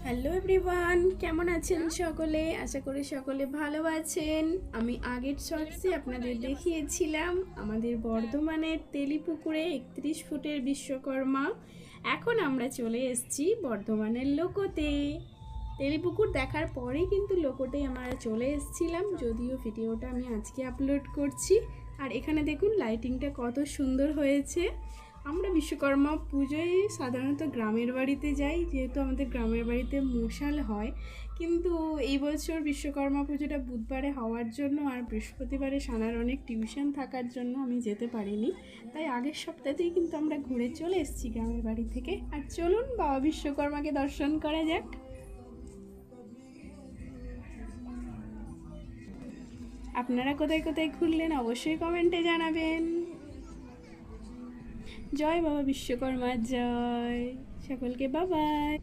Hello everyone, কেমন আছেন সকলে? আশা করি সকলে ভালো আছেন। আমি আগের শর্টসে আপনাদের দেখিয়েছিলাম আমাদের বর্ধমানের তেলিপুকুরে 31 ফুটের বিশ্বকর্মা। এখন আমরা চলে এসেছি বর্ধমানের লোকোতে। তেলিপুকুর দেখার পরেই কিন্তু লোকোতে আমরা চলে এসেছিলাম, যদিও ভিডিওটা আমি আজকে আপলোড করছি। আর এখানে দেখুন লাইটিংটা কত সুন্দর হয়েছে। আমরা বিশ্বকর্মা পুজোয় সাধারণত গ্রামের বাড়িতে যাই, যেহেতু আমাদের গ্রামের বাড়িতে মশাল হয়। কিন্তু এই বছর বিশ্বকর্মা পুজোটা বুধবারে হওয়ার জন্য আর বৃহস্পতিবারে সানার অনেক টিউশন থাকার জন্য আমি যেতে পারিনি। তাই আগের সপ্তাহতেই কিন্তু আমরা ঘুরে চলে এসেছি গ্রামের বাড়ি থেকে। আর চলুন বাবা বিশ্বকর্মাকে দর্শন করা যাক। আপনারা কোথায় কোথায় ঘুরলেন অবশ্যই কমেন্টে জানাবেন। জয় বাবা বিশ্বকর্মা জয়। সকলকে বাবাই।